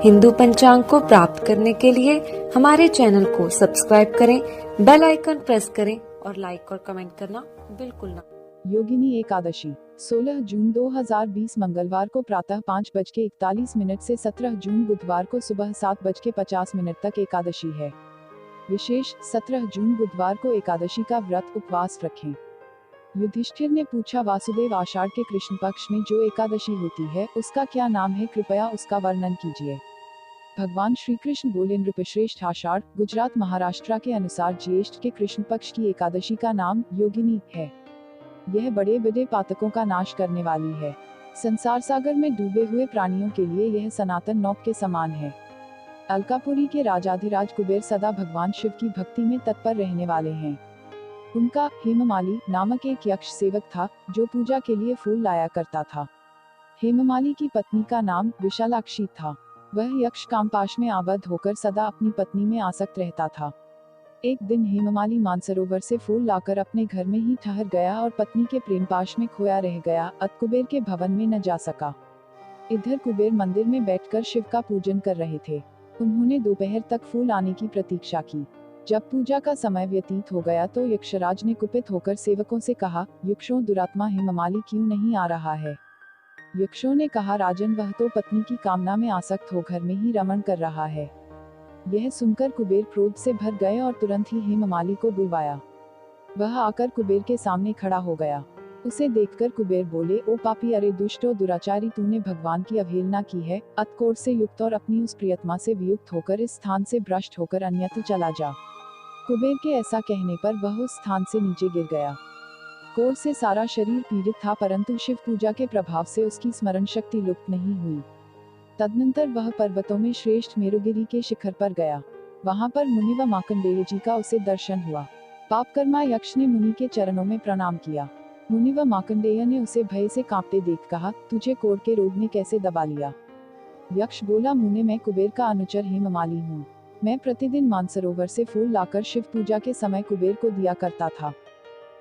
हिंदू पंचांग को प्राप्त करने के लिए हमारे चैनल को सब्सक्राइब करें, बेल आइकन प्रेस करें और लाइक और कमेंट करना बिल्कुल ना। योगिनी एकादशी 16 जून 2020 मंगलवार को प्रातः 5:41 से 17 जून बुधवार को सुबह 7:50 तक एकादशी है। विशेष 17 जून बुधवार को एकादशी का व्रत उपवास रखें। युधिष्ठिर ने पूछा, वासुदेव, आषाढ़ के कृष्ण पक्ष में जो एकादशी होती है उसका क्या नाम है, कृपया उसका वर्णन कीजिए। भगवान श्री कृष्ण बोले, नृपश्रेष्ठ, आषाढ़ गुजरात महाराष्ट्र के अनुसार ज्येष्ठ के कृष्ण पक्ष की एकादशी का नाम योगिनी है। यह बड़े बड़े पातकों का नाश करने वाली है। संसार सागर में डूबे हुए प्राणियों के लिए यह सनातन नौक के समान है। अलकापुरी के राजाधिराज कुबेर सदा भगवान शिव की भक्ति में तत्पर रहने वाले हैं। उनका हेममाली नामक एक यक्ष सेवक था जो पूजा के लिए फूल लाया करता था। हेममाली की पत्नी का नाम विशालाक्षी था। वह यक्ष कामपाश में आबद्ध होकर सदा अपनी पत्नी में आसक्त रहता था। एक दिन हेममाली मानसरोवर से फूल लाकर अपने घर में ही ठहर गया और पत्नी के प्रेमपाश में खोया रह गया। अत कुबेर के भवन में न जा सका। इधर कुबेर मंदिर में बैठकर शिव का पूजन कर रहे थे। उन्होंने दोपहर तक फूल आने की प्रतीक्षा की। जब पूजा का समय व्यतीत हो गया तो यक्षराज ने कुपित होकर सेवकों से कहा, यक्षों, दुरात्मा हेममाली क्यों नहीं आ रहा है? यक्षों ने कहा, राजन, वह तो पत्नी की कामना में आसक्त हो घर में ही रमण कर रहा है। यह सुनकर कुबेर क्रोध से भर गए और तुरंत ही हेममाली को बुलवाया। वह आकर कुबेर के सामने खड़ा हो गया। उसे देखकर कुबेर बोले, ओ पापी, अरे दुष्ट और दुराचारी, तूने भगवान की अवहेलना की है। अतकोर से युक्त और अपनी उस प्रियतमा से वियुक्त होकर इस स्थान से भ्रष्ट होकर अन्यत्र चला जा। कुबेर के ऐसा कहने पर वह उस स्थान से नीचे गिर गया। कोर से सारा शरीर पीड़ित था, परंतु शिव पूजा के प्रभाव से उसकी स्मरण शक्ति लुप्त नहीं हुई। तदनंतर वह पर्वतों में श्रेष्ठ मेरुगिरी के शिखर पर गया। वहां पर मुनि व मार्कंडेय जी का उसे दर्शन हुआ। पापकर्मा यक्ष ने मुनि के चरणों में प्रणाम किया। मुनि व मार्कंडेय ने उसे भय से कांपते देख कहा, तुझे कोढ़ के रोग ने कैसे दबा लिया? यक्ष बोला, मुने, मैं कुबेर का अनुचर हेममाली हूँ। मैं प्रतिदिन मानसरोवर से फूल लाकर शिव पूजा के समय कुबेर को दिया करता था।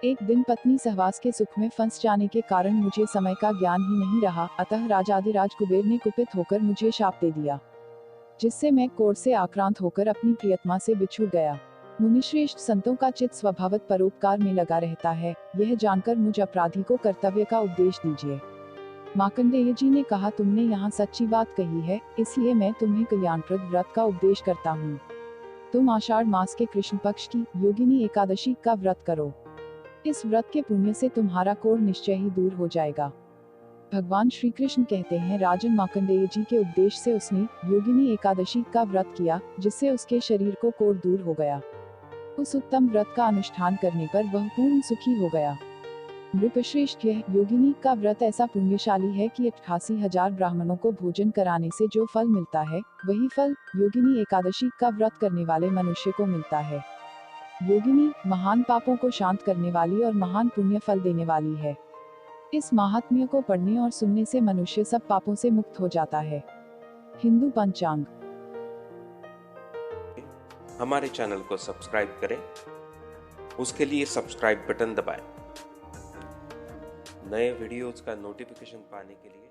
एक दिन पत्नी सहवास के सुख में फंस जाने के कारण मुझे समय का ज्ञान ही नहीं रहा, अतः राजाधिराज कुबेर ने कुपित होकर मुझे शाप दे दिया, जिससे मैं कोढ़ से आक्रांत होकर अपनी प्रियतमा से बिछुड़ गया। मुनिश्रेष्ठ, संतों का चित्त स्वभावत परोपकार में लगा रहता है। यह जानकर मुझ अपराधी को कर्तव्य का उपदेश दीजिए। मार्कंडेय जी ने कहा, तुमने यहाँ सच्ची बात कही है, इसलिए मैं तुम्हें कल्याणप्रद व्रत का उपदेश करता हूँ। तुम आषाढ़ मास के कृष्ण पक्ष की योगिनी एकादशी का व्रत करो। इस व्रत के पुण्य से तुम्हारा कोढ़ निश्चय ही दूर हो जाएगा। भगवान श्री कृष्ण कहते हैं, राजन, मार्कंडेय जी के उपदेश से उसने योगिनी एकादशी का व्रत किया, जिससे उसके शरीर को कोढ़ दूर हो गया। उस उत्तम व्रत का अनुष्ठान करने पर वह पूर्ण सुखी हो गया। नृपश्रेष्ठ, यह योगिनी का व्रत ऐसा पुण्यशाली है कि 88,000 ब्राह्मणों को भोजन कराने से जो फल मिलता है, वही फल योगिनी एकादशी का व्रत करने वाले मनुष्य को मिलता है। योगिनी महान पापों को शांत करने वाली और महान पुण्य फल देने वाली है। इस महात्म्य को पढ़ने और सुनने से मनुष्य सब पापों से मुक्त हो जाता है। हिंदू पंचांग। हमारे चैनल को सब्सक्राइब करें, उसके लिए सब्सक्राइब बटन दबाएं। नए वीडियोस का नोटिफिकेशन पाने के लिए